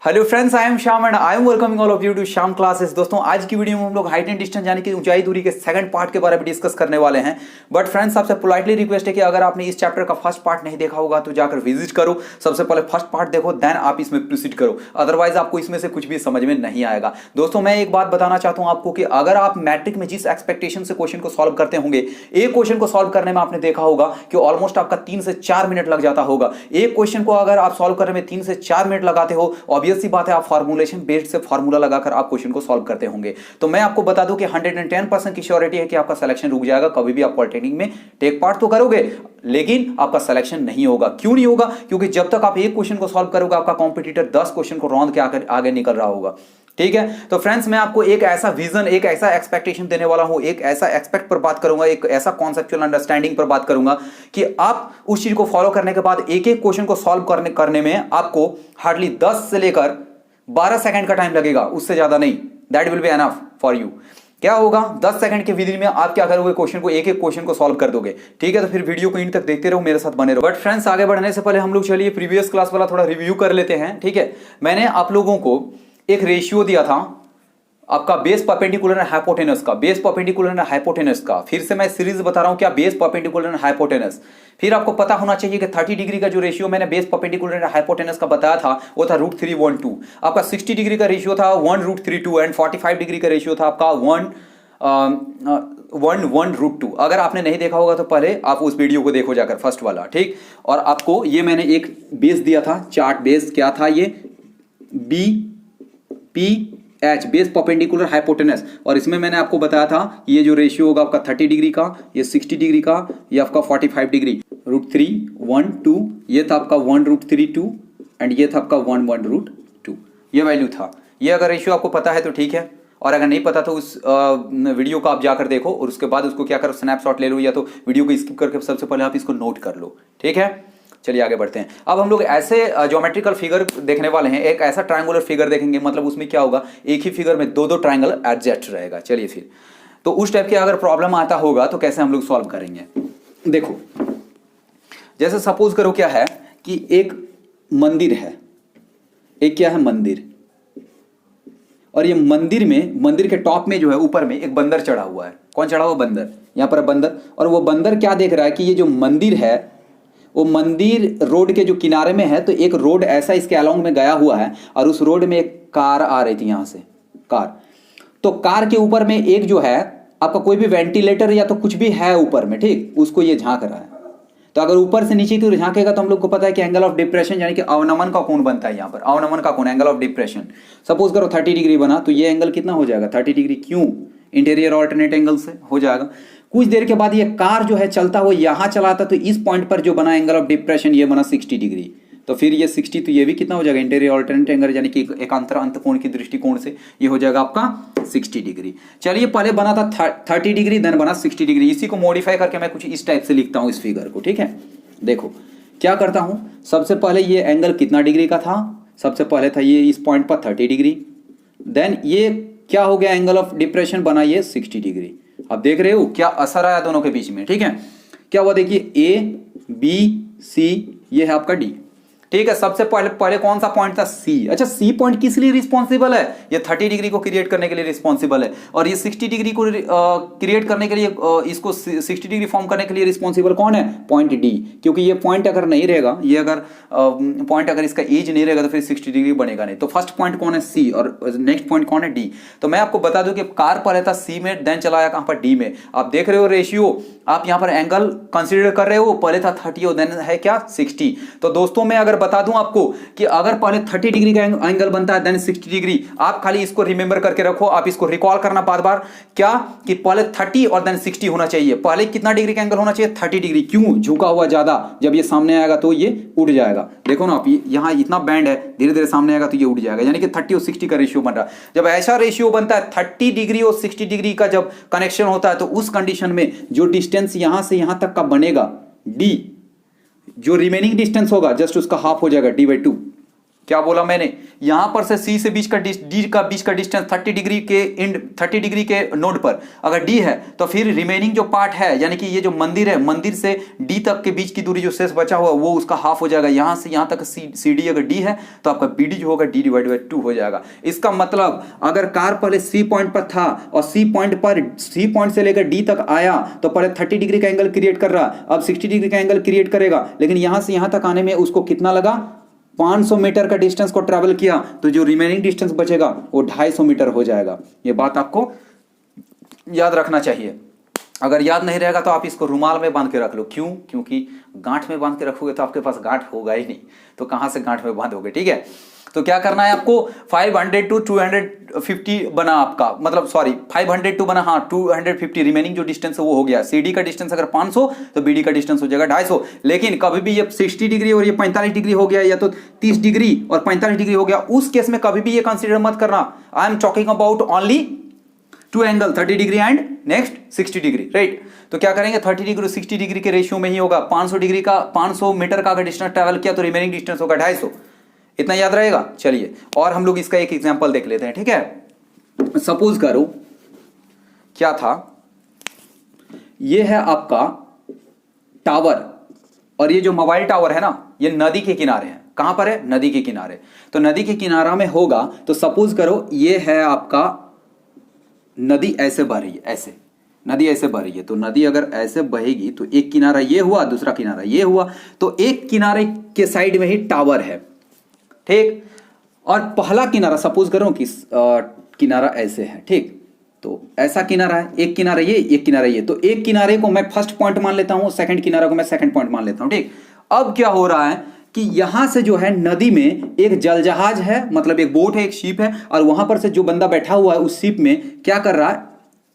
Hello friends, I am Shyam and I am welcoming all of you to Shyam classes. दोस्तों, आज की video में हम लोग हाइट एंड डिस्टेंस यानी कि ऊंचाई दूरी के सेकंड पार्ट के बारे में डिस्कस करने वाले हैं। बट फ्रेंड्स, आपसे पोलाइटली रिक्वेस्ट है कि अगर आपने इस चैप्टर का फर्स्ट पार्ट नहीं देखा होगा तो जाकर विजिट करो। सबसे पहले फर्स्ट पार्ट देखो, देन आप इसमें प्रोसीड करो, अदरवाइज आपको इसमें से कुछ भी समझ में नहीं आएगा। दोस्तों, मैं एक बात बताना चाहता हूं आपको कि अगर आप मैट्रिक में जिस एक्सपेक्टेशन से क्वेश्चन को सॉल्व करते होंगे, एक क्वेश्चन को सॉल्व करने में आपने देखा होगा कि ऑलमोस्ट आपका 3 से 4 मिनट लग जाता होगा। एक क्वेश्चन को अगर आप सॉल्व करने में 3 से 4 मिनट लगाते हो, ऑब्वियस सी बात है आप फॉर्मुलेशन बेस्ड से फार्मूला लगाकर आप क्वेश्चन को सॉल्व करते होंगे। तो मैं आपको बता दूं कि 110% की श्योरिटी है कि आपका सिलेक्शन रुक जाएगा। कभी भी आप पॉलिटेक्निक में टेक पार्ट तो करोगे, लेकिन आपका सिलेक्शन नहीं होगा। क्यों नहीं होगा? क्योंकि जब तक आप एक क्वेश्चन को सॉल्व करोगे, आपका कॉम्पिटिटर 10 क्वेश्चन को रौंद के आगे निकल रहा होगा। ठीक है, तो फ्रेंड्स, मैं आपको एक ऐसा विजन, एक ऐसा एक्सपेक्टेशन देने वाला हूं, एक ऐसा एक्सपेक्ट पर बात करूंगा, एक ऐसा कॉन्सेप्चुअल अंडरस्टैंडिंग पर बात करूंगा कि आप उस चीज को फॉलो करने के बाद एक एक क्वेश्चन को सॉल्व करने में आपको हार्डली 10 से लेकर 12 सेकंड का टाइम लगेगा, उससे ज्यादा नहीं। That will be enough for you. क्या होगा? 10 सेकंड के विधि में आप क्या करोगे? क्वेश्चन को एक एक क्वेश्चन को सॉल्व कर दोगे। ठीक है, तो फिर वीडियो को इन तक देखते रहो, मेरे साथ बने रहो। बट फ्रेंड्स, आगे बढ़ने से पहले हम लोग चलिए प्रीवियस क्लास वाला थोड़ा रिव्यू कर लेते हैं। ठीक है, मैंने आप लोगों को एक रेशियो दिया था आपका बेस परपेंडिकुलर एंड हाइपोटेनस का, बेस परपेंडिकुलर एंड हाइपोटेनस का। फिर से मैं सीरीज बता रहा हूं क्या, बेस परपेंडिकुलर एंड हाइपोटेनस। फिर आपको पता होना चाहिए कि 30 डिग्री का जो रेशियो मैंने बेस परपेंडिकुलर एंड हाइपोटेनस का बताया था वो था √312। आपका 60 डिग्री का रेशियो था 1√32 एंड 45 डिग्री का रेशियो था आपका 1√2। अगर आपने नहीं देखा होगा तो पहले आप उस वीडियो को देखो जाकर, फर्स्ट वाला। ठीक, और आपको ये मैंने एक बेस दिया था, चार्ट बेस क्या था ये, BPH, बेस परपेंडिकुलर हाइपोटेनस। और इसमें मैंने आपको बताया था ये जो रेशियो होगा आपका 30 डिग्री का, ये 60 डिग्री का, ये आपका 45 डिग्री। √312 ये था आपका 1√32 एंड ये था आपका 1/√2। ये वैल्यू था। ये अगर रेशियो आपको पता है तो ठीक है, और अगर नहीं पता तो उस वीडियो को आप जाकर देखो और उसके बाद उसको क्या करो, स्नैपशॉट ले लो या तो वीडियो को स्किप करके सबसे पहले आप इसको नोट कर लो। ठीक है, चलिए आगे बढ़ते हैं। अब हम लोग ऐसे ज्योमेट्रिकल फिगर देखने वाले हैं, एक ऐसा ट्रायंगुलर फिगर देखेंगे। मतलब उसमें क्या होगा, एक ही फिगर में दो ट्रायंगल एडजस्ट रहेगा। चलिए फिर, तो उस टाइप के अगर प्रॉब्लम आता होगा तो कैसे हम लोग सॉल्व करेंगे। देखो, जैसे सपोज करो क्या है कि एक मंदिर है, एक क्या है मंदिर, और ये मंदिर में, मंदिर के टॉप में जो है ऊपर में एक बंदर चढ़ा हुआ है। कौन चढ़ा हुआ? बंदर। यहां पर बंदर, और वो बंदर क्या देख रहा है कि ये जो मंदिर है वो मंदिर रोड के जो किनारे में है, तो एक रोड ऐसा इसके अलोंग में गया हुआ है और उस रोड में एक कार आ रही थी यहां से, कार। तो कार के ऊपर में एक जो है आपका कोई भी वेंटिलेटर या तो कुछ भी है ऊपर में, ठीक, उसको ये झांक रहा है। तो अगर ऊपर से नीचे की ओर झांकेगा तो हम लोग को पता है कि एंगल ऑफ डिप्रेशन यानी कि अवनमन का कोण बनता है। यहाँ पर अवनमन का कोण, एंगल ऑफ डिप्रेशन। सपोज करो 30 डिग्री बना, तो ये एंगल कितना हो जाएगा? 30 डिग्री। क्यों? इंटीरियर ऑल्टरनेट एंगल से हो जाएगा। कुछ देर के बाद ये कार जो है चलता हुआ यहां चलाता, तो इस पॉइंट पर जो बना एंगल ऑफ डिप्रेशन ये बना 60 डिग्री। तो फिर ये 60, तो ये भी कितना हो जाएगा? इंटीरियर ऑल्टरनेट एंगल यानी कि एकांतर अंत कोण की दृष्टिकोण से ये हो जाएगा आपका 60 डिग्री। चलिए, पहले बना था 30 डिग्री, देन बना 60 डिग्री। इसी को मॉडिफाई करके मैं कुछ इस टाइप से लिखता हूं इस फिगर को। ठीक है, देखो क्या करता हूं। सबसे पहले ये एंगल कितना डिग्री का था? सबसे पहले था ये इस पॉइंट पर 30 डिग्री। देन ये क्या हो गया? एंगल ऑफ डिप्रेशन बना ये 60 डिग्री। अब देख रहे हो क्या असर आया दोनों के बीच में। ठीक है, क्या हुआ? देखिए, ABC, ये है आपका D। ठीक है, सबसे पहले कौन सा पॉइंट था? C। अच्छा, C पॉइंट किस लिए रिस्पॉन्सिबल है? ये 30 डिग्री को क्रिएट करने के लिए रिस्पॉन्सिबल है, और ये 60 डिग्री को क्रिएट करने के लिए, इसको 60 डिग्री फॉर्म करने के लिए रिस्पॉन्सिबल कौन है? Point D। क्योंकि ये पॉइंट अगर नहीं रहेगा, ये अगर पॉइंट अगर इसका एज नहीं रहेगा तो फिर 60 डिग्री बनेगा नहीं। तो फर्स्ट पॉइंट कौन है? C, और नेक्स्ट पॉइंट कौन है? D। तो मैं आपको बता दूं कि कार पर रहता C में, देन चलाया कहां पर? D में। आप देख रहे हो रेशियो, आप यहां पर एंगल कंसीडर कर रहे हो, पहले था 30 और देन है क्या? 60। तो दोस्तों, मैं अगर बता दूं आपको कि अगर पहले 30 डिग्री का एंगल बनता है देन 60 डिग्री, आप खाली इसको रिमेंबर करके रखो, आप इसको रिकॉल करना बार बार, क्या कि पहले 30 और देन 60 होना चाहिए। पहले कितना डिग्री का एंगल होना चाहिए? 30 डिग्री। क्यों? झुका हुआ ज्यादा, जब ये सामने आएगा तो ये उड़ जाएगा। देखो ना आप, यहां इतना बैंड है, धीरे धीरे सामने आएगा तो ये उड़ जाएगा, यानी कि 30 और 60 का रेशियो बन रहा है। जब ऐसा रेशियो बनता है 30 डिग्री और 60 डिग्री का जब कनेक्शन होता है, तो उस कंडीशन में जो डिस्टेंस यहां से यहां तक का बनेगा D, जो रिमेनिंग डिस्टेंस होगा जस्ट उसका हाफ हो जाएगा D/2। क्या बोला मैंने, यहां पर से सी से बीच का डी का बीच का डिस्टेंस 30 डिग्री के एंड 30 डिग्री के नोड पर अगर डी है तो फिर रिमेनिंग जो पार्ट है यानी कि ये जो मंदिर है, मंदिर से डी तक के बीच की दूरी जो शेष बचा हुआ वो उसका हाफ हो जाएगा। यहां से यहां तक सी डी अगर डी है तो आपका बी डी जो होगा डी डिवाइड बाई 2 हो जाएगा। इसका मतलब अगर कार पहले सी पॉइंट पर था और सी पॉइंट से लेकर डी तक आया तो पहले 30 डिग्री का एंगल क्रिएट कर रहा, अब 60 डिग्री का एंगल क्रिएट करेगा, लेकिन यहां से यहां तक आने में उसको कितना लगा, 500 मीटर का डिस्टेंस को ट्रैवल किया, तो जो रिमेनिंग डिस्टेंस बचेगा वो 250 मीटर हो जाएगा। ये बात आपको याद रखना चाहिए। अगर याद नहीं रहेगा तो आप इसको रुमाल में बांध के रख लो। क्यों? क्योंकि गांठ में बांध के रखोगे तो आपके पास गांठ होगा ही नहीं, तो कहां से गांठ में बांधोगे। ठीक है, तो क्या करना है आपको, 500 टू 250 बना आपका, मतलब सॉरी 500 टू बना, हाँ 250, रिमेनिंग जो डिस्टेंस है वो हो गया। सीडी का डिस्टेंस अगर 500 तो बीडी का डिस्टेंस हो जाएगा 250। लेकिन कभी भी ये 60 डिग्री और ये 45 डिग्री हो गया या तो 30 डिग्री और 45 डिग्री हो गया, उस केस में कभी भी ये कंसीडर मत करना। I am talking about only two angle 30 degree and next 60 degree, right. तो क्या करेंगे, 30 डिग्री और 60 डिग्री के रेशियो में ही होगा। 500 डिग्री का 500 मीटर का अगर डिस्टेंस ट्रैवल किया तो रिमेनिंग डिस्टेंस होगा 250। इतना याद रहेगा। चलिए और हम लोग इसका एक एग्जांपल देख लेते हैं। ठीक है, सपोज करो क्या था, ये है आपका टावर और ये जो मोबाइल टावर है ना ये नदी के किनारे है। कहां पर है? नदी के किनारे। तो नदी के किनारा में होगा तो सपोज करो ये है आपका नदी, ऐसे बह रही है, ऐसे नदी ऐसे बह रही है। तो नदी अगर ऐसे बहेगी तो एक किनारा ये हुआ, दूसरा किनारा ये हुआ, तो एक किनारे के साइड में ही टावर है। ठीक, और पहला किनारा सपोज करो कि किनारा ऐसे है। ठीक, तो ऐसा किनारा है, एक किनारा ये, एक किनारा ये, तो एक किनारे को मैं फर्स्ट पॉइंट मान लेता हूं, सेकंड किनारे को मैं सेकंड पॉइंट मान लेता हूं। ठीक, अब क्या हो रहा है कि यहां से जो है नदी में एक जल जहाज है, मतलब एक बोट है, एक शिप है, और वहां पर से जो बंदा बैठा हुआ है उस शिप में क्या कर रहा है,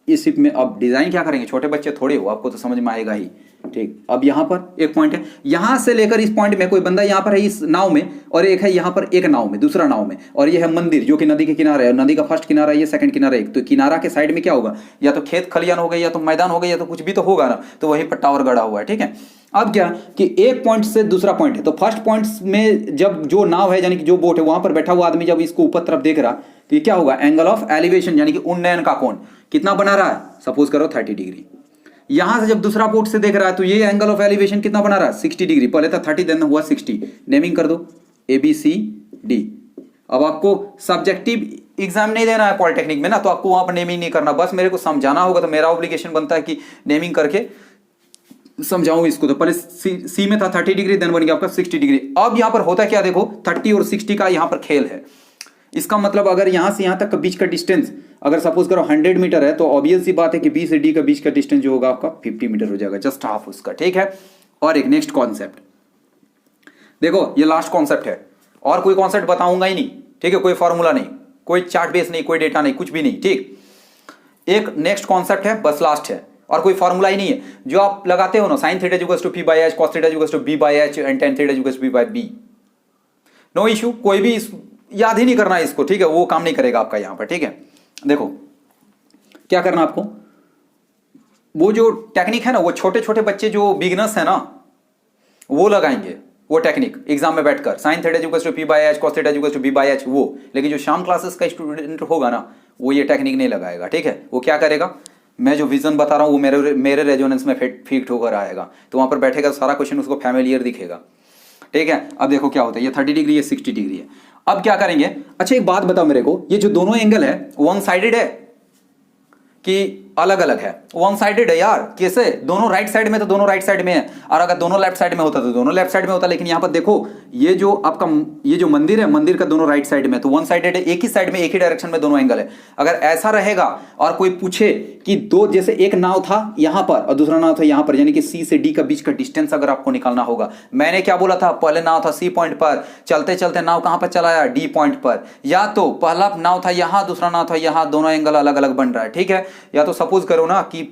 इस शिप में अब डिजाइन क्या करेंगे, छोटे बच्चे थोड़े हो, आपको तो समझ में आएगा ही। ठीक, अब यहां पर एक पॉइंट है, यहां से लेकर इस पॉइंट में कोई बंदा यहां पर है इस नाव में, और एक है यहां पर एक नाव में, दूसरा नाव में, और ये है मंदिर जो कि नदी के किनारे है। नदी का फर्स्ट किनारा ये, सेकंड किनारा एक। तो किनारा के साइड में क्या होगा, या तो खेत खलियान हो गया, या तो मैदान हो गया, या तो कुछ भी तो होगा ना, तो वहीं पर टावर गड़ा हुआ है। ठीक है, अब क्या कि एक पॉइंट से दूसरा पॉइंट है, तो फर्स्ट पॉइंट में जब जो नाव है यानी कि जो बोट है वहां पर बैठा हुआ आदमी जब इसको ऊपर तरफ देख रहा तो ये क्या होगा, एंगल ऑफ एलिवेशन यानी कि उन्नयन का कोण कितना बना रहा है, सपोज करो 30 डिग्री। यहां से जब दूसरा बोट से देख रहा है तो ये एंगल ऑफ एलिवेशन कितना बना रहा है, 60 डिग्री। पहले था 30 देन हुआ 60। नेमिंग कर दो ABCD। अब आपको सब्जेक्टिव एग्जाम नहीं देना है पॉलिटेक्निक में ना, तो आपको वहां पर नेमिंग नहीं करना, बस मेरे को समझाना होगा। तो मेरा ऑब्लिगेशन बनता है कि नेमिंग करके समझाऊं इसको। तो पहले सी में था 30 डिग्री, देन बन गया आपका 60 डिग्री। अब यहां पर होता क्या, देखो 30 और 60 का यहां पर खेल है। इसका मतलब अगर यहां से यहां तक का बीच का डिस्टेंस अगर सपोज करो 100 मीटर है, तो ऑब्वियस सी बात है कि B से D का बीच का डिस्टेंस जो होगा आपका 50 मीटर हो जाएगा, जस्ट हाफ उसका। ठीक है, और एक नेक्स्ट कॉन्सेप्ट देखो, ये लास्ट कॉन्सेप्ट है, और कोई कॉन्सेप्ट बताऊंगा ही नहीं। ठीक है, कोई फॉर्मूला नहीं, कोई चार्ट बेस नहीं, कोई डेटा नहीं, कुछ भी नहीं। ठीक, एक नेक्स्ट कॉन्सेप्ट है, बस लास्ट है, और कोई फॉर्मूला ही नहीं है। जो आप लगाते हो ना, sin theta equals to P/H, cos theta equals to B/H and tan theta equals to B/B, no issue, कोई भी याद ही नहीं करना है इसको। ठीक है, वो काम नहीं करेगा आपका यहां पर। ठीक है, देखो क्या करना आपको, वो जो टेक्निक है ना, वो छोटे छोटे बच्चे जो बिगिनर्स है ना वो लगाएंगे वो टेक्निक एग्जाम में बैठकर, sin theta equals to P/H, cos theta equals to B/H वो। लेकिन जो शाम क्लासेस का स्टूडेंट होगा ना वो ये टेक्निक नहीं लगाएगा। ठीक है, वो क्या करेगा, मैं जो विजन बता रहा हूं वो मेरे रेजोनेंस में फिट होकर आएगा, तो वहां पर बैठेगा, सारा क्वेश्चन उसको फैमिलियर दिखेगा। ठीक है, अब देखो क्या होता है, ये 30 डिग्री, ये 60 डिग्री है। अब क्या करेंगे, अच्छा एक बात बताओ मेरे को, ये जो दोनों एंगल है वन साइडेड है कि अलग अलग है? वन साइडेड है यार। कैसे? दोनों राइट साइड में तो दोनों राइट साइड में है, और अगर दोनों लेफ्ट साइड में होता तो दोनों लेफ्ट साइड में होता। लेकिन यहां पर देखो ये जो आपका ये जो मंदिर है, मंदिर का दोनों राइट साइड में, तो वन साइडेड है, एक ही साइड में एक ही डायरेक्शन में दोनों एंगल है। अगर ऐसा रहेगा और कोई पूछे कि दो, जैसे एक नाव था यहां पर और दूसरा नाव था यहां पर, यानी कि C से D का बीच का डिस्टेंस अगर आपको निकालना होगा, मैंने क्या बोला था, पहले नाव था C पॉइंट पर, चलते चलते नाव कहां पर चला आया, D पॉइंट पर। या तो पहला नाव था यहां, दूसरा नाव था यहां, दोनों एंगल अलग अलग बन रहा है। ठीक है, या तो सपोज करो ना कि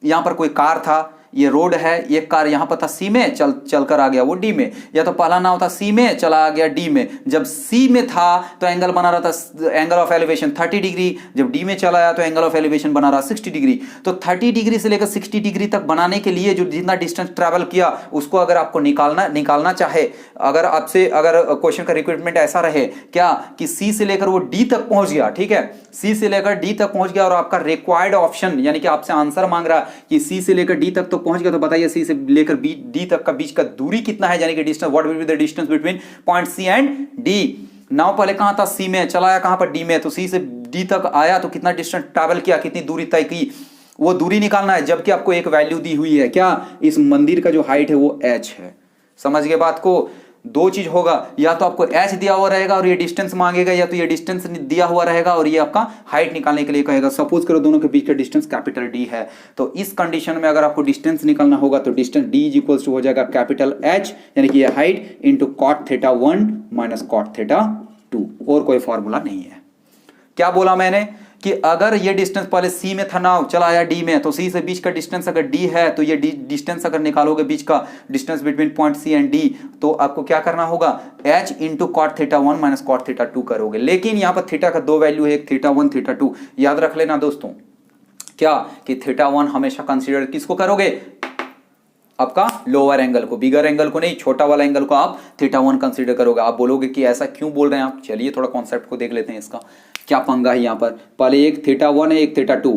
यहां पर कोई कार था, ये रोड है, ये कार यहाँ पर था सी में, चल कर आ गया वो डी में, या तो पहला नाव था सी में चला आ गया डी में। जब सी में था तो एंगल बना रहा था एंगल ऑफ एलिवेशन 30 डिग्री, जब डी में चला आया तो एंगल ऑफ एलिवेशन बना रहा 60 डिग्री। तो 30 डिग्री से लेकर 60 डिग्री तक बनाने के लिए जो जितना डिस्टेंस ट्रैवल किया उसको अगर आपको निकालना चाहे, अगर आपसे अगर क्वेश्चन का रिक्वायरमेंट ऐसा रहे क्या कि सी से लेकर वो डी तक पहुंच गया, ठीक है, सी से लेकर डी तक पहुंच गया और आपका रिक्वायर्ड ऑप्शन यानी कि आपसे आंसर मांग रहा है कि सी से लेकर डी तक तो पहुंच गया, तो बताइए सी से लेकर डी तक का बीच का दूरी कितना है, यानी कि distance, what will be the distance between point C and D. Now पहले कहां था सी में, चला आया कहां पर डी में, तो सी से डी तक आया तो कितना डिस्टेंस ट्रैवल किया, कितनी दूरी तय की, वो दूरी निकालना है। जबकि आपको एक वैल्यू दी हुई है क्या, इस मंदिर का जो हाइट है वो h है। समझ गए बात को। दो चीज होगा, या तो आपको h दिया हुआ रहेगा और ये डिस्टेंस मांगेगा, या तो ये डिस्टेंस दिया हुआ रहेगा और ये आपका हाइट निकालने के लिए कहेगा। सपोज करो दोनों के बीच का डिस्टेंस कैपिटल D है, तो इस कंडीशन में अगर आपको डिस्टेंस निकालना होगा तो distance D is equals to हो जाएगा कैपिटल H, यानी कि ये height into cot theta 1 minus cot theta 2, और कोई फॉर्मूला नहीं है। क्या बोला मैंने कि अगर ये डिस्टेंस पहले सी में था नाउ चला आया डी में, तो सी से बीच का डिस्टेंस अगर डी है तो ये डिस्टेंस अगर निकालोगे बीच का distance between point C and D, तो आपको क्या करना होगा h into cot theta 1 minus cot theta 2 करोगे। लेकिन यहां पर थीटा का दो वैल्यू है, एक थीटा 1 थीटा 2। याद रख लेना दोस्तों क्या कि थीटा 1 हमेशा कंसीडर किसको करोगे, आपका लोअर एंगल को, बिगर एंगल को नहीं, छोटा वाला एंगल को आप थीटा 1 कंसीडर करोगे। आप बोलोगे कि ऐसा क्यों बोल रहे हैं आप, चलिए थोड़ा कॉन्सेप्ट को देख लेते हैं, इसका क्या पंगा है यहाँ पर। पहले एक थीटा 1 है, एक थीटा 2,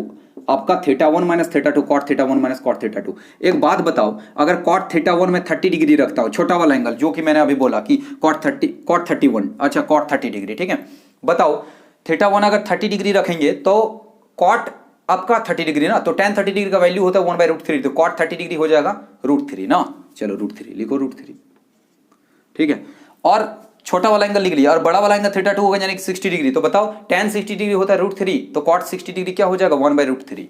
आपका theta 1 minus theta 2 cot theta 1 minus cot theta 2। एक बात बताओ, अगर कॉट थीटा 1 में 30 डिग्री रखता हो, छोटा वाला एंगल जो कि मैंने अभी बोला कि कॉट 31, अच्छा कॉट 30 डिग्री, ठीक है, बताओ थीटा 1 अगर 30 डिग्री रखेंगे तो कॉट आपका 30 डिग्री ना, तो tan 30 डिग्री का वैल्यू होता है 1/√3, तो cot 30 डिग्री हो जाएगा √3 ना, चलो √3 लिखो, √3, ठीक है। और छोटा वाला एंगल लिख लिया और बड़ा वाला एंगल थीटा 2 होगा यानी कि 60 डिग्री, तो बताओ tan 60 डिग्री होता है √3, तो cot 60 डिग्री क्या हो जाएगा 1/√3।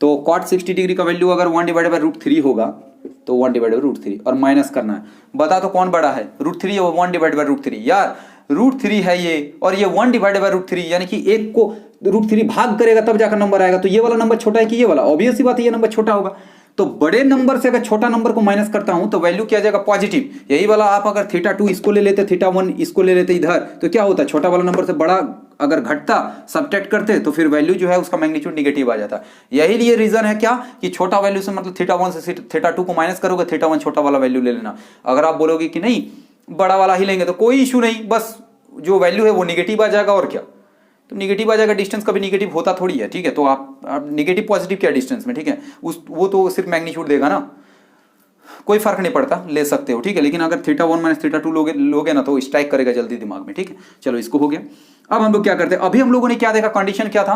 तो cot 60 डिग्री का वैल्यू अगर 1/√3 होगा तो 1/√3 और माइनस करना है। बता तो कौन बड़ा है, √3 या 1/√3? यार √3 है ये और ये 1/√3, यानी कि एक को √3 भाग करेगा तब जाकर नंबर आएगा। तो ये वाला नंबर छोटा है कि ये वाला, ऑब्वियस सी बात है ये नंबर छोटा होगा। तो बड़े नंबर से अगर छोटा नंबर को माइनस करता हूं तो वैल्यू क्या आ जाएगा पॉजिटिव। यही वाला आप अगर थीटा 2 इसको ले लेते, थीटा 1 इसको ले लेते इधर, तो क्या होता, छोटा वाला नंबर से बड़ा अगर घटता सब्ट्रैक्ट करते तो फिर वैल्यू जो है उसका मैग्नीट्यूड निगेटिव आ जाता। यही लिए रीजन है क्या कि छोटा वैल्यू से मतलब थीटा 1 से थीटा 2 को माइनस करोगे, थीटा 1 छोटा वाला वैल्यू ले लेना। अगर आप बोलोगे कि नहीं बड़ा वाला ही लेंगे तो कोई इशू नहीं, बस जो वैल्यू है वो निगेटिव आ जाएगा और क्या, तो निगेटिव आ जाएगा। डिस्टेंस कभी निगेटिव होता थोड़ी है, ठीक है, तो आप निगेटिव पॉजिटिव क्या डिस्टेंस में, ठीक है, वो तो सिर्फ मैग्नीट्यूड देगा ना, कोई फर्क नहीं पड़ता, ले सकते हो, ठीक है। लेकिन अगर थीटा 1 माइनस थीटा 2 लोगे ना तो स्ट्राइक करेगा जल्दी दिमाग में, ठीक है। चलो इसको हो गया। अब हम लोग क्या करते हैं, अभी हम लोगों ने क्या देखा, कंडीशन क्या था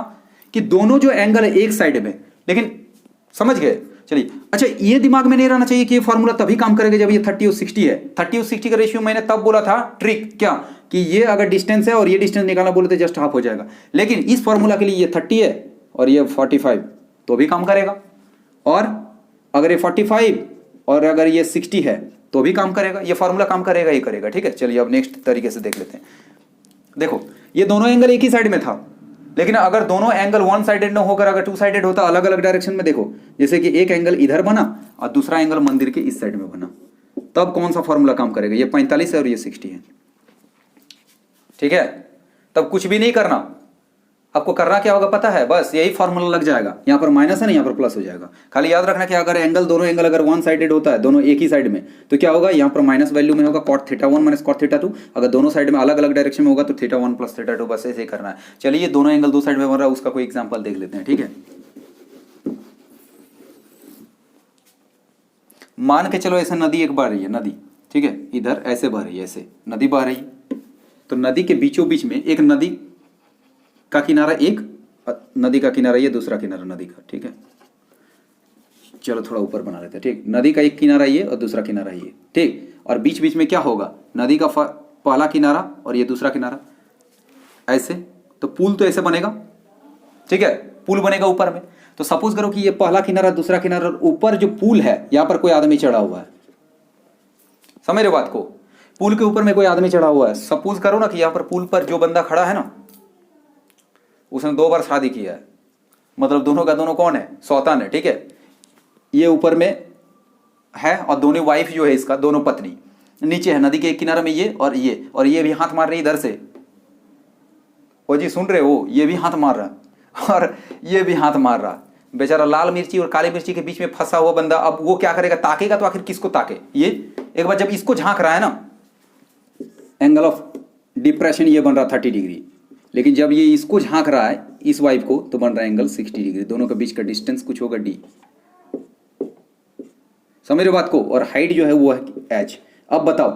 कि दोनों जो एंगल है एक साइड में, लेकिन समझ गए, चलिए। अच्छा ये दिमाग में नहीं रहना चाहिए कि ये फॉर्मूला तभी काम करेगा जब ये 30 और 60 है। 30 और 60 का रेशियो मैंने तब बोला था ट्रिक क्या कि ये अगर डिस्टेंस है और ये डिस्टेंस निकालना बोले तो जस्ट हाफ हो जाएगा। लेकिन इस फॉर्मूला के लिए ये 30 है और ये 45 तो भी काम करेगा, और अगर ये 45 और अगर ये 60 है तो भी काम करेगा, ये फॉर्मूला काम करेगा ही करेगा, ठीक है। चलिए अब नेक्स्ट तरीके से देख लेते हैं। देखो ये दोनों एंगल एक ही साइड में था, लेकिन अगर दोनों एंगल वन साइडेड न होकर अगर टू साइडेड होता, अलग अलग डायरेक्शन में, देखो जैसे कि एक एंगल इधर बना और दूसरा एंगल मंदिर के इस साइड में बना, तब कौन सा फॉर्मूला काम करेगा, ये 45 है और ये 60 है, ठीक है। तब कुछ भी नहीं करना, आपको करना क्या होगा पता है, बस यही फॉर्मूला लग जाएगा। यहां पर माइनस है ना, यहां पर प्लस हो जाएगा। खाली याद रखना कि अगर एंगल दोनों एंगल अगर वन साइडेड होता है, दोनों एक ही साइड में, तो क्या होगा, यहां पर माइनस वैल्यू में होगा cot theta 1 minus cot theta 2। अगर दोनों साइड में अलग अलग डायरेक्शन में होगा तो थीटा 1 प्लस थीटा 2, बस ऐसे ही करना है। चलिए दोनों एंगल दो साइड में बन रहा है, उसका कोई एग्जाम्पल देख लेते हैं, ठीक है। मान के चलो ऐसे नदी एक बह रही है, नदी, ठीक है, इधर ऐसे बह रही है, ऐसे नदी बह रही है। तो नदी के बीचों बीच में एक नदी का किनारा, एक नदी का किनारा, ये दूसरा किनारा नदी का, ठीक है। चलो थोड़ा ऊपर बना लेते हैं, ठीक। नदी का एक किनारा ये और दूसरा किनारा ये, ठीक। और बीच बीच में क्या होगा, नदी का पहला किनारा और ये दूसरा किनारा, ऐसे। तो पुल तो ऐसे बनेगा, ठीक है, पुल बनेगा ऊपर में। तो सपोज करो कि ये पहला किनारा दूसरा किनारा, ऊपर जो पुल है यहां पर कोई आदमी चढ़ा हुआ है, समझ रहे बात को, पुल के ऊपर में कोई आदमी चढ़ा हुआ है। सपोज करो ना कि यहां पर पुल पर जो बंदा खड़ा है ना, उसने 2 बार शादी किया है, मतलब दोनों का दोनों कौन है, सौतन है, ठीक है। ये ऊपर में है और दोनों वाइफ जो है इसका, दोनों पत्नी नीचे है नदी के एक किनारे में, ये और ये भी हाथ मार रही इधर से। ओ जी सुन रहे हो, ये भी हाथ मार रहा और ये भी हाथ मार रहा। बेचारा लाल मिर्ची और काली मिर्ची के बीच में फंसा हुआ बंदा, अब वो क्या करेगा, ताकेगा तो आखिर किसको ताके। ये एक बार जब इसको झांक रहा है ना, एंगल ऑफ डिप्रेशन ये बन रहा 30 डिग्री, लेकिन जब ये इसको झांक रहा है इस वाइफ को तो बन रहा है एंगल 60 डिग्री। दोनों के बीच का डिस्टेंस कुछ होगा d, समझ रहे हो बात को, और हाइट जो है वो है h। अब बताओ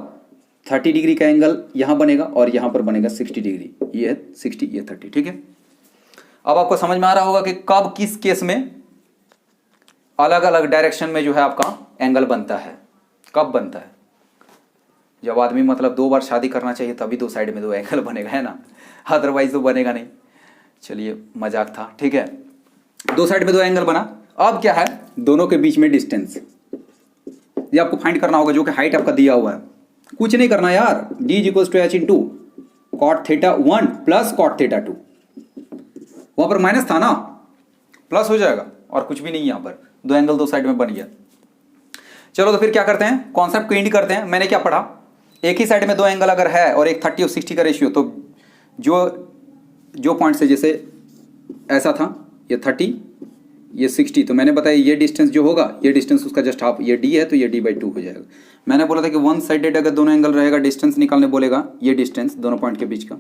30 डिग्री का एंगल यहां बनेगा और यहां पर बनेगा 60 डिग्री, ये है 60 ये 30, ठीक है। अब आपको समझ में आ रहा होगा कि कब किस केस में अलग अलग डायरेक्शन में जो है आपका एंगल बनता है, कब बनता है। जब आदमी मतलब 2 बार शादी करना चाहिए तभी 2 साइड में 2 एंगल बनेगा, है ना, अदरवाइज तो बनेगा नहीं। चलिए मजाक था, ठीक है। 2 साइड में 2 एंगल बना। अब क्या है, दोनों के बीच में डिस्टेंस ये आपको फाइंड करना होगा, जो कि हाइट आपका दिया हुआ है। कुछ नहीं करना यार, d equals to h into cot theta 1 plus cot theta 2। वहां पर माइनस था ना, प्लस हो जाएगा और कुछ भी नहीं, यहां पर 2 एंगल 2 साइड में बन गया। चलो तो फिर क्या करते हैं, कॉन्सेप्ट को इंड करते हैं। मैंने क्या पढ़ा, एक ही साइड में 2 एंगल अगर है और एक 30 और 60 का रेशियो, तो जो पॉइंट से जैसे ऐसा था, ये 30 ये 60, तो मैंने बताया ये डिस्टेंस जो होगा, ये डिस्टेंस उसका जस्ट हाफ, ये d है तो ये d/2 हो जाएगा। मैंने बोला था कि 1 साइडेड अगर दोनों एंगल रहेगा, डिस्टेंस निकालने बोलेगा, ये डिस्टेंस दोनों पॉइंट के बीच का,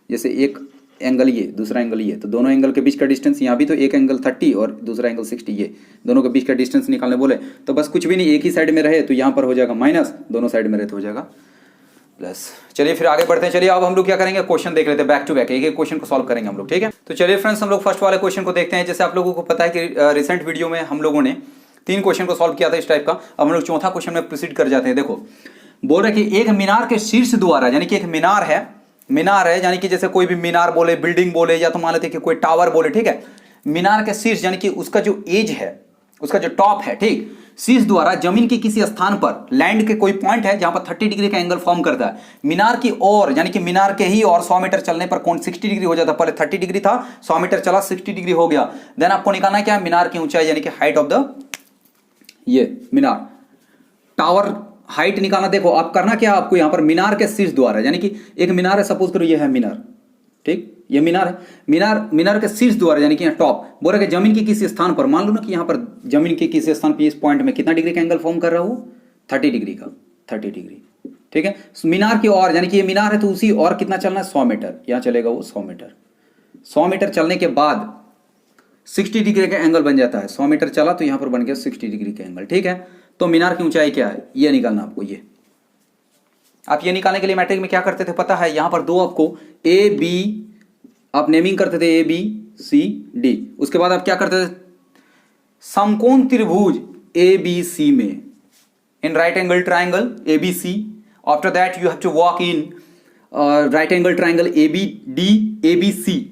जैसे एक एंगल ये दूसरा एंगल ये, तो दोनों एंगल के बीच का डिस्टेंस, यहाँ भी तो एक एंगल 30 और दूसरा एंगल 60, ये दोनों के बीच का डिस्टेंस निकालने बोले तो बस कुछ भी नहीं, एक ही साइड में रहे तो यहाँ पर हो जाएगा माइनस, दोनों साइड में रहे तो हो जाएगा प्लस। चलिए फिर आगे बढ़ते हैं। चलिए अब हम लोग क्या करेंगे, क्वेश्चन देख लेते हैं बैक टू बैक, एक एक क्वेश्चन को सॉल्व करेंगे हम लोग, ठीक है। तो चलिए फ्रेंड्स, हम लोग फर्स्ट वाले क्वेश्चन को देखते हैं। जैसे आप लोगों को पता है कि रिसेंट वीडियो में हम लोगों ने 3 क्वेश्चन को सॉल्व किया था इस टाइप का। अब हम लोग चौथा क्वेश्चन में प्रोसीड कर जाते हैं। देखो बोल रहे कि एक मीनार के शीर्ष द्वारा, यानी कि एक मीनार है यानी कि जैसे कोई भी मीनार बोले, बिल्डिंग बोले, या तो मान लेते कि कोई टावर बोले, ठीक है। मीनार के शीर्ष यानी कि उसका जो एज है, उसका जो टॉप है, ठीक, शीर्ष द्वारा जमीन के किसी स्थान पर, लैंड के कोई पॉइंट है जहां पर 30 डिग्री का एंगल फॉर्म करता है। मीनार की ओर यानी कि मीनार के ही और 100 मीटर चलने पर कोण 60 डिग्री हो जाता है। पहले 30 डिग्री था, 100 मीटर चला 60 डिग्री हो गया। देन आपको निकालना है क्या, मीनार की ऊंचाई यानी कि हाइट ऑफ द ये मीनार, टावर हाइट निकालना। देखो आप करना क्या, आपको यहां पर मीनार के शीर्ष द्वारा, यानी कि एक मीनार है, सपोज करो ये है मीनार, ठीक, ये मीनार है, मीनार के शीर्ष द्वारा यानी कि यहाँ टॉप, बोल रहे कि जमीन के किसी स्थान पर, मान लो ना कि यहाँ पर जमीन के किसी स्थान पर इस पॉइंट में कितना डिग्री का एंगल फॉर्म कर रहा हो, 30 डिग्री का, 30 डिग्री, ठीक है। मीनार की ओर यानी कि ये मीनार है तो उसी और कितना चलना है, 100 मीटर, यहाँ चलेगा वो 100 मीटर। 100 मीटर चलने के बाद 60 डिग्री का एंगल बन जाता है। 100 मीटर चला तो यहाँ पर बन गया 60 डिग्री का एंगल, ठीक है। तो मीनार की ऊंचाई क्या है, ये निकालना आपको। ये आप ये निकालने के लिए मैट्रिक में क्या करते थे पता है, यहां पर 2 आपको ए बी आप नेमिंग करते थे, ए बी सी डी। उसके बाद आप क्या करते थे, समकोण त्रिभुज ए बी सी में, in right angle triangle A B C, after that you have to walk in right angle triangle A B D, A B C.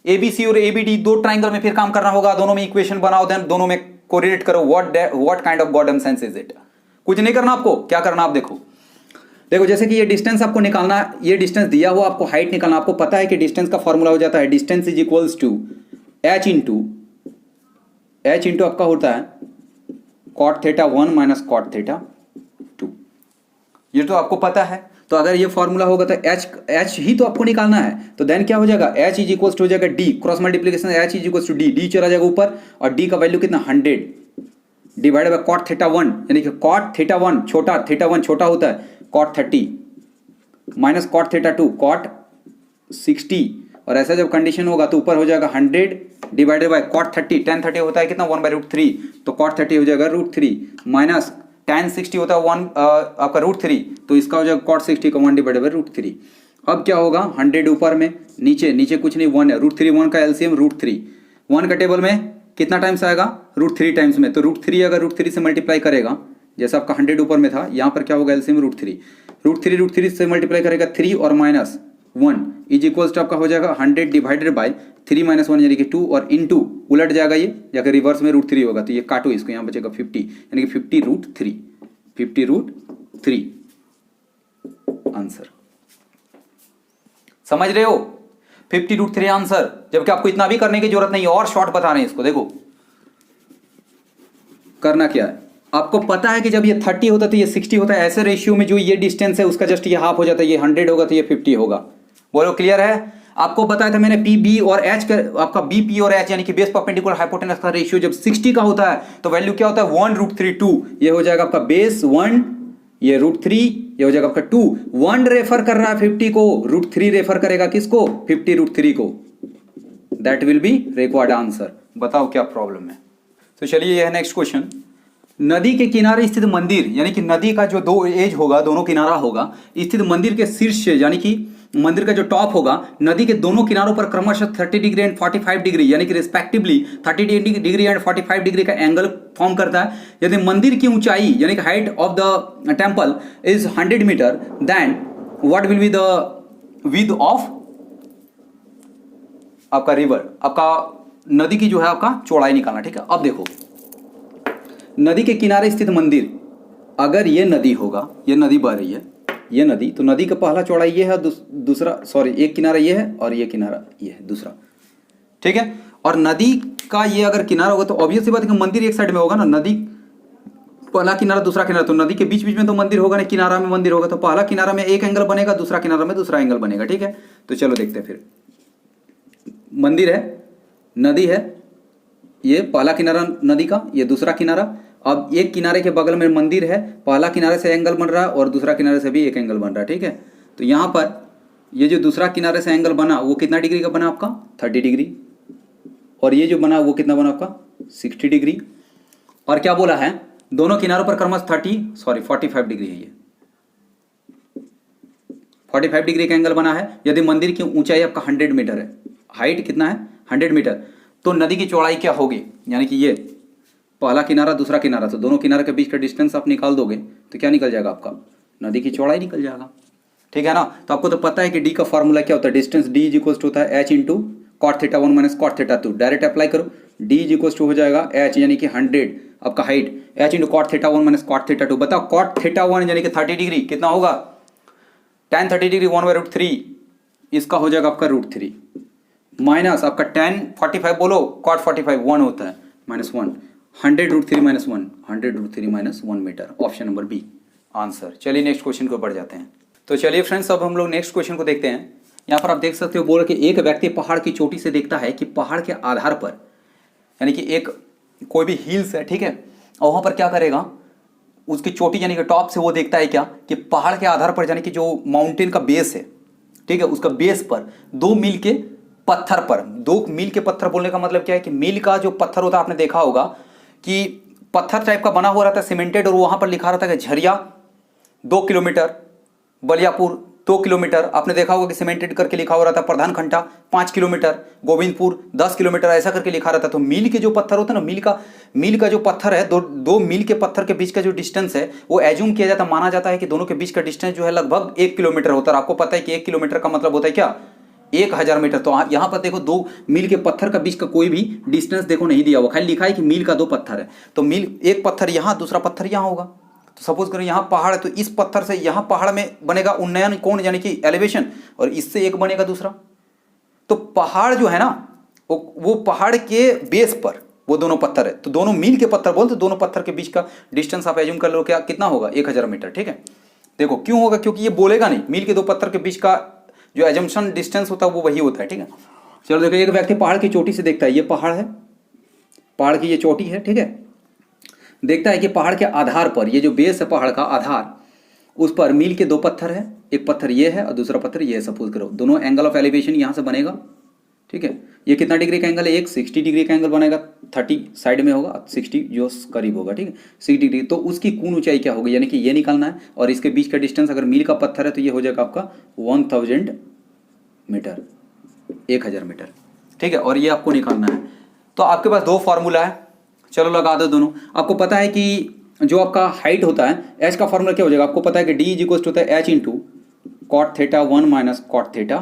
A B C और ए बी डी 2 ट्राइंगल में फिर काम करना होगा, दोनों में equation बनाओ, then दोनों में कोरिलेट करो, what kind of goddamn sense is it. कुछ नहीं करना आपको, क्या करना आप देखो जैसे कि ये डिस्टेंस आपको निकालना, ये डिस्टेंस दिया हुआ, आपको हाइट निकालना। आपको पता है कि डिस्टेंस का फॉर्मूला हो जाता है, distance is equals to h into आपका होता है cot theta 1 minus cot theta 2। ये तो आपको पता है। तो अगर ये फॉर्मूला होगा तो h ही तो आपको निकालना है, तो देन क्या हो जाएगा, h इज इक्वल्स टू हो जाएगा d, cross multiplication h is equals to d चला जाएगा ऊपर, और d का वैल्यू कितना 100 डिवाइडेड बाय cot थीटा 1, यानी कि cot थीटा 1 छोटा, थीटा 1 छोटा होता है, cot 30 minus cot theta 2 cot 60, और ऐसा जब कंडीशन होगा तो ऊपर हो जाएगा 100 डिवाइडेड बाय cot 30, tan 30 होता है कितना 1/√3, तो cot 30 हो जाएगा √3 माइनस tan 60 होता है 1 आपका √3, तो इसका हो जाएगा cot 60 का 1 डिवाइडेड बाय √3। अब क्या होगा, 100 ऊपर में, नीचे कुछ नहीं, 1 है, √3 1 का एलसीएम √3, 1 का टेबल में कितना टाइम्स आएगा, √3 टाइम्स में, तो √3 अगर √3 से मल्टीप्लाई करेगा, जैसा आपका 100 ऊपर में था, यहाँ पर क्या होगा एलसीएम √3 से मल्टीप्लाई करेगा 3 और माइनस 1 इज इक्वल्स टू आपका हो जाएगा 100 डिवाइडेड बाय 3 माइनस 1 यानी कि 2, और इनटू उलट जाएगा, ये जाकर रिवर्स में √3 होगा, तो ये काटो इसको, यहाँ बचेगा 50 यानी कि 50√3 आंसर। समझ रहे हो, 50√3 आंसर, जबकि आपको इतना भी करने की जरूरत नहीं है, और शॉर्ट बता रहे हैं इसको। देखो करना क्या है, आपको पता है कि जब ये 30 होता है तो ये 60 होता है, ऐसे रेशियो में जो ये डिस्टेंस है उसका जस्ट ये हाफ हो जाता है, ये 100 होगा तो ये 50 होगा। बोलो क्लियर है? आपको बताया था मैंने पी बी और एच का, आपका बी पी और एच यानी कि बेस परपेंडिकुलर हाइपोटेनस का रेशियो जब 60 का होता है तो वैल्यू क्या होता है 1√3 ये हो जाएगा आपका बेस 1, ये √3 ये हो जाएगा आपका 2। 1 रेफर कर रहा है 50 को, √3 रेफर करेगा किसको 50√3 को। That will be required answer. बताओ क्या प्रॉब्लम है। तो चलिए यह नेक्स्ट क्वेश्चन। नदी के किनारे स्थित मंदिर यानी कि नदी का जो दो एज होगा, दोनों किनारा होगा, स्थित मंदिर के शीर्ष यानी कि मंदिर का जो टॉप होगा नदी के दोनों किनारों पर क्रमशः 30 डिग्री एंड 45 डिग्री यानी कि रिस्पेक्टिवली 30 डिग्री एंड 45 डिग्री का एंगल फॉर्म करता है। यदि मंदिर की ऊंचाई यानी कि height of the temple is 100 metre, then what will be the width of आपका रिवर, आपका नदी की जो है आपका चौड़ाई निकालना। ठीक है, अब देखो नदी के किनारे स्थित मंदिर, अगर ये नदी होगा, ये नदी बह रही है, ये नदी, तो नदी का पहला चौड़ाई ये है, दूसरा सॉरी एक किनारा ये है और ये किनारा ये है दूसरा। ठीक है, और नदी का ये अगर किनारा होगा तो ऑब्वियस सी बात है कि मंदिर एक साइड में होगा ना, नदी पहला किनारा दूसरा किनारा, तो नदी के बीच बीच में तो मंदिर होगा ना, किनारा में मंदिर होगा, तो पहला किनारा में एक एंगल बनेगा, दूसरा किनारा में दूसरा एंगल बनेगा। ठीक है, तो चलो देखते हैं फिर। मंदिर है, नदी है, ये पहला किनारा नदी का, ये दूसरा किनारा। अब एक किनारे के बगल में मंदिर है, पहला किनारे से एंगल बन रहा है और दूसरा किनारे से भी एक एंगल बन रहा है। ठीक है, तो यहाँ पर ये जो दूसरा किनारे से एंगल बना वो कितना डिग्री का बना आपका 30 डिग्री, और ये जो बना वो कितना बना आपका 60 डिग्री। और क्या बोला है दोनों किनारों पर क्रमशः 45 डिग्री है, ये 45 डिग्री का एंगल बना है। यदि मंदिर की ऊंचाई आपका 100 मीटर है, हाइट कितना है 100 मीटर, तो नदी की चौड़ाई क्या होगी, यानी कि ये पहला किनारा दूसरा किनारा, तो दोनों किनारे के बीच का डिस्टेंस आप निकाल दोगे तो क्या निकल जाएगा आपका नदी की चौड़ाई निकल जाएगा। ठीक है ना, तो आपको तो पता है कि डी का फॉर्मूला क्या होता है, distance D is equal to होता है H into cot theta 1 minus cot theta 2। Direct apply करो, डी इज इक्वल टू हो जाएगा एच यानी कि 100 आपका height, H into cot theta 1 minus cot theta 2। बताओ कॉट थीटा 1 यानी कि 30 डिग्री कितना होगा, tan 30 डिग्री 1/√3, इसका हो जाएगा आपका √3 माइनस आपका tan 45 बोलो कॉट 45 1 होता है minus 1, 100√3 minus 1, 100√3 minus 1 metre. Option number B answer. चलिए नेक्स्ट क्वेश्चन को बढ़ जाते हैं। तो चलिए फ्रेंड्स अब हम लोग नेक्स्ट क्वेश्चन को देखते हैं। यहाँ पर आप देख सकते हो बोल कि एक व्यक्ति पहाड़ की चोटी से देखता है कि पहाड़ के आधार पर यानी कि एक कोई भी हिल्स है, ठीक है, और वहाँ पर क्या करेगा उसकी चोटी यानी कि टॉप से वो देखता है क्या कि पहाड़ के आधार पर यानी कि जो माउंटेन का बेस है, ठीक है, उसका बेस पर 2 मील के पत्थर पर, 2 मील के पत्थर बोलने का मतलब क्या है कि मील का जो पत्थर होता है आपने देखा होगा कि पत्थर टाइप का बना हुआ रहता है सीमेंटेड, और वहाँ पर लिखा रहता है कि झरिया 2 किलोमीटर, बलियापुर 2 किलोमीटर, आपने देखा होगा कि सीमेंटेड करके लिखा हुआ रहता है प्रधान खंडा 5 किलोमीटर, गोविंदपुर 10 किलोमीटर, ऐसा करके लिखा रहता है। तो मील के जो पत्थर होता है ना, मील का जो पत्थर है, दो मील के पत्थर के बीच का जो डिस्टेंस है वो एज्यूम किया जाता है, माना जाता है कि दोनों के बीच का डिस्टेंस जो है लगभग 1 किलोमीटर होता है। आपको पता है कि 1 किलोमीटर का मतलब होता है क्या 1000 मीटर। तो यहाँ पर देखो 2 मील के पत्थर का बीच का कोई भी डिस्टेंस देखो नहीं दिया हुआ, खाली लिखा है कि मील का 2 पत्थर है। तो मील एक पत्थर यहाँ दूसरा पत्थर यहाँ होगा। तो सपोज करो यहाँ पहाड़ है, तो इस पत्थर से यहाँ पहाड़ में बनेगा उन्नयन कोण यानी कि एलिवेशन, और इससे एक बनेगा दूसरा। तो पहाड़ जो है ना वो पहाड़ के बेस पर वो दोनों पत्थर है, तो दोनों मील के पत्थर बोलते, दोनों पत्थर के बीच का डिस्टेंस आप एज्यूम कर लो क्या कितना होगा 1000 मीटर। ठीक है, देखो क्यों होगा, क्योंकि ये बोलेगा नहीं, मील के 2 पत्थर के बीच का जो एजम्पशन डिस्टेंस होता है वो वही होता है। ठीक है, चलो देखो एक व्यक्ति पहाड़ की चोटी से देखता है, ये पहाड़ है, पहाड़ की ये चोटी है, ठीक है, देखता है कि पहाड़ के आधार पर ये जो बेस है पहाड़ का आधार, उस पर मील के 2 पत्थर है, एक पत्थर ये है और दूसरा पत्थर ये है। सपोज करो दोनों एंगल ऑफ एलिवेशन यहाँ से बनेगा, ठीक है, ये कितना डिग्री का एंगल है, एक 60 डिग्री का एंगल बनेगा, 30 साइड में होगा, 60 जो करीब होगा, ठीक है 60 डिग्री। तो उसकी कोण ऊंचाई क्या होगी, यानी कि ये निकालना है, और इसके बीच का डिस्टेंस अगर मील का पत्थर है तो ये हो जाएगा आपका 1000 मीटर, 1000 मीटर, ठीक है, और ये आपको निकालना है। तो आपके पास 2 फॉर्मूला है, चलो लगा दो दोनों। आपको पता है कि जो आपका हाइट होता है एच का फॉर्मूला क्या हो जाएगा, आपको पता है कि डी इज इक्वल टू होता है H into cot theta 1 minus cot theta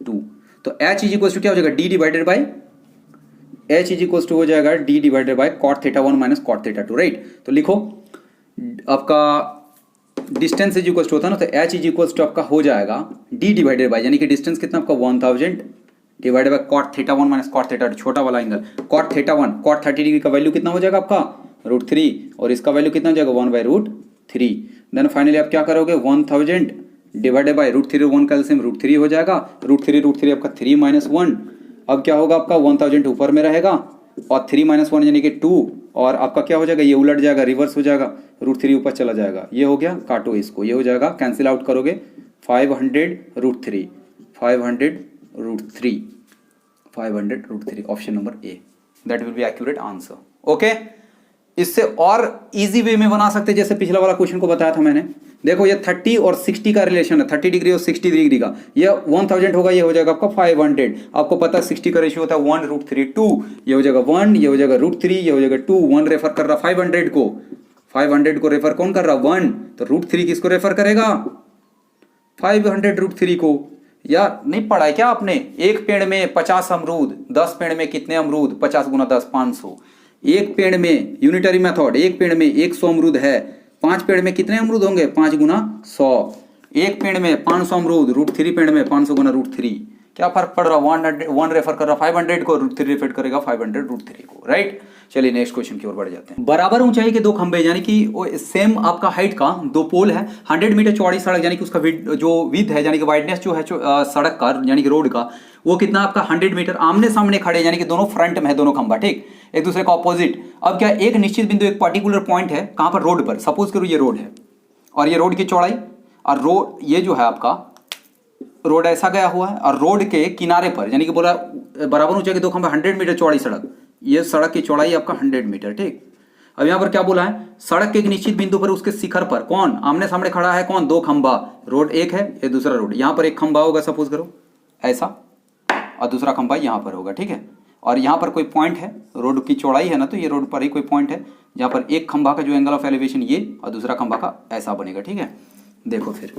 2। तो एच इज इक्वल टू क्या हो जाएगा D divided by H is equal to हो जाएगा D divided by cot theta 1 minus cot theta 2, right. तो लिखो आपका डिस्टेंस इज इक्वल टू होता है ना, तो एच इज इक्वल टू आपका हो जाएगा डी डिवाइडेड बाई, यानी कि डिस्टेंस कितना आपका 1000 divided by cot theta 1 minus cot theta 2, छोटा वाला angle cot theta 1, cot 30 degree का वैल्यू कितना हो जाएगा आपका √3 और इसका वैल्यू कितना हो जाएगा 1/√3। देन फाइनली आप क्या करोगे 1000 डिवाइडेड बाय √3 1 का एलसीएम √3 हो जाएगा। √3 आपका 3 - 1। अब क्या होगा आपका 1000 ऊपर में रहेगा और 3 - 1 यानी कि 2 और आपका क्या हो जाएगा ये उलट जाएगा, रिवर्स हो जाएगा, √3 ऊपर चला जाएगा। ये हो गया, काटो इसको, ये हो जाएगा, कैंसिल आउट करोगे 500√3 500√3 500√3 option number A, that will be accurate answer. Okay, इससे और इजी वे में बना सकते जैसे पिछला वाला क्वेश्चन को बताया था मैंने। देखो ये 30 और 60 का रिलेशन है, 30 डिग्री और 60 डिग्री का। ये 1000 होगा, ये हो जाएगा आपका 500। आपको पता है 60 का रेशियो होता है 1√3 2, ये हो जाएगा 1, ये हो जाएगा √3, ये हो जाएगा 2। 1 रेफर कर रहा 500 को, 500 को रेफर कौन कर रहा 1, तो √3 किसको रेफर करेगा 500√3 को। यार नहीं पढ़ा है क्या आपने, एक पेड़ में 50 अमरूद, 10 पेड़ में कितने अमरूद, 50 × 10 500। एक पेड़ में यूनिटरी मेथड, एक पेड़ में 100 अमरूद है, 5 पेड़ में कितने अमरूद होंगे 5 × 100। एक पेड़ में 500 अमरूद, √3 पेड़ में 500 × √3। क्या फर्क पड़ रहा, 1 रेफर कर रहा 500 को, √3 रेफर करेगा 500√3 को, राइट। चलिए नेक्स्ट क्वेश्चन की ओर बढ़ जाते हैं। बराबर ऊंचाई के दो खंभे यानी कि सेम आपका हाइट का दो पोल है, 100 मीटर चौड़ी सड़क यानी कि उसका जो विड्थ है यानी कि वाइडनेस जो है सड़क का यानी कि रोड का वो कितना आपका 100 मीटर। आमने सामने खड़े यानी कि दोनों फ्रंट में है दोनों खंभा, ठीक, एक दूसरे का ऑपोजिट। अब क्या एक निश्चित बिंदु एक पर्टिकुलर पॉइंट है कहां पर, रोड पर। सपोज करो ये रोड है और ये रोड की चौड़ाई और रोड ये जो है आपका रोड ऐसा गया हुआ है और रोड के किनारे पर यानी कि बोला बराबर ऊंचाई के दो खंभे 100 मीटर चौड़ी सड़क, ये सड़क की चौड़ाई आपका 100 मीटर, ठीक। अब यहां पर क्या बोला है, सड़क के एक निश्चित बिंदु पर उसके शिखर पर कौन आमने सामने खड़ा है, कौन, दो खंभा, रोड एक है ये दूसरा रोड। यहां पर एक खंभा होगा सपोज करो ऐसा और दूसरा खंभा यहां पर होगा, ठीक है। और यहां पर कोई पॉइंट है, रोड की चौड़ाई है ना, तो ये रोड पर ही कोई पॉइंट है जहां पर एक खंभा का जो एंगल ऑफ एलिवेशन ये और दूसरा खंभा का ऐसा बनेगा, ठीक है। देखो फिर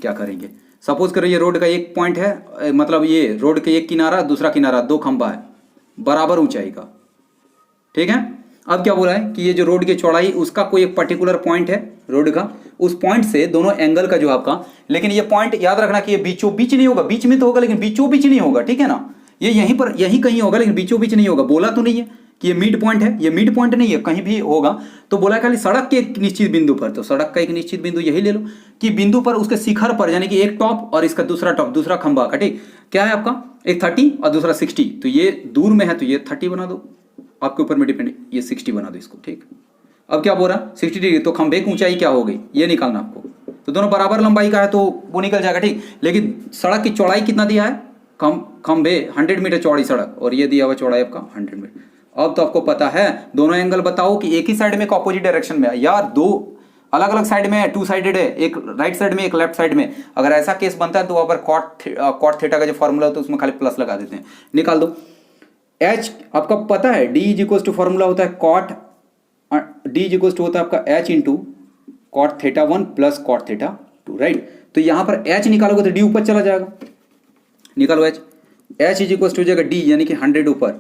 क्या करेंगे, सपोज करो ये रोड का एक पॉइंट है, मतलब ये रोड के एक किनारा दूसरा किनारा, दो खंभा है बराबर ऊंचाई का, ठीक है। अब क्या बोला है कि ये जो रोड की चौड़ाई उसका कोई एक पर्टिकुलर पॉइंट है रोड का, उस पॉइंट से दोनों एंगल का जो आपका, लेकिन ये पॉइंट याद रखना कि ये बीचों बीच नहीं होगा, बीच में तो होगा लेकिन बीचों बीच नहीं होगा, ठीक है ना। ये यहीं पर यहीं कहीं होगा लेकिन बीचों बीच नहीं होगा। बोला तो नहीं है कि ये मिड पॉइंट है, ये मिड पॉइंट नहीं है, कहीं भी होगा। तो बोला खाली सड़क के एक निश्चित बिंदु पर, तो सड़क का एक निश्चित बिंदु यही ले लो कि बिंदु पर उसके शिखर पर यानी कि एक टॉप और इसका दूसरा टॉप, दूसरा खंभा का, ठीक, क्या है आपका एक 30 और दूसरा 60। तो ये दूर में है तो ये 30 बना दो, आपके ऊपर में डिपेंड, ये 60 बना दो इसको, ठीक। अब क्या बोल रहा 60 डिग्री, तो खंभे की ऊंचाई क्या हो गई ये निकालना आपको। तो दोनों बराबर लंबाई का है तो वो निकल जाएगा, ठीक। लेकिन सड़क की चौड़ाई कितना दिया है, खंभे 100 मीटर चौड़ी सड़क और ये दिया हुआ चौड़ाई आपका 100 मीटर। अब तो आपको पता है दोनों एंगल बताओ कि एक ही साइड में अपोजिट डायरेक्शन में है, यार दो अलग अलग साइड में है, 2 साइडेड है, एक राइट साइड में एक लेफ्ट साइड में। अगर ऐसा केस बनता है तो वहां पर कॉट थीटा का जो फॉर्मूला होता है उसमें खाली प्लस लगा देते हैं, निकाल दो। एच आपका पता है D is equal to formula होता है cot, D is equal to होता है आपका H into cot theta 1 plus cot theta 2, right. तो यहां पर एच निकालोगे तो डी ऊपर चला जाएगा, निकालो H, H is equal to हो जाएगा डी यानी कि 100 ऊपर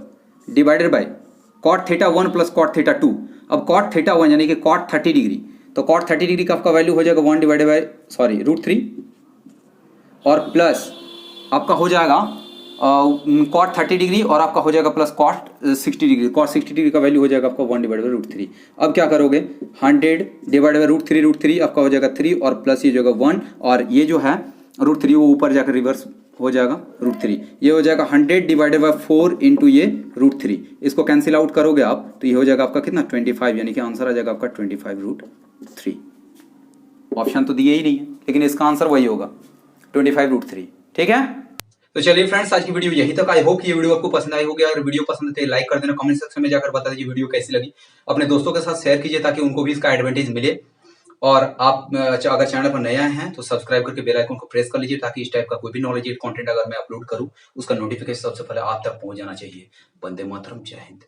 divided by cot theta 1 plus cot theta 2। अब कॉट थीटा 1 यानी कि कॉट 30 डिग्री, तो कॉट 30 डिग्री का आपका वैल्यू हो जाएगा 1 डिवाइडेड बाय √3 और प्लस आपका हो जाएगा कॉट 30 डिग्री और आपका हो जाएगा plus cot 60 degree. Cot 60 degree का वैल्यू हो जाएगा आपका 1 डिवाइडेड बाय √3। अब क्या करोगे 100 डिवाइडेड बाय √3 आपका हो जाएगा 3 और प्लस ये जो होगा 1 और ये जो है √3 वो ऊपर जाकर रिवर्स हो जाएगा √3। ये हो जाएगा 100 डिवाइडेड बाय 4 इंटू ये √3, इसको कैंसिल आउट करोगे आप तो ये हो जाएगा आपका कितना 25, यानी कि आंसर आ जाएगा आपका 25√3। ऑप्शन तो दिए ही नहीं है लेकिन इसका आंसर वही होगा 25√3, ठीक है। तो चलिए फ्रेंड्स आज की वीडियो यहीं तक। आई होप कि ये वीडियो आपको पसंद आई होगी। अगर वीडियो पसंद है तो लाइक कर देना, कमेंट सेक्शन में जाकर बता दीजिए वीडियो कैसी लगी, अपने दोस्तों के साथ शेयर कीजिए ताकि उनको भी इसका एडवांटेज मिले। और आप अगर चैनल पर नया हैं तो सब्सक्राइब करके बेल आइकन को प्रेस कर लीजिए ताकि इस टाइप का कोई भी नॉलेज कंटेंट अगर मैं अपलोड करूं उसका नोटिफिकेशन सबसे पहले आप तक पहुंच जाना चाहिए। वंदे मातरम, जय हिंद।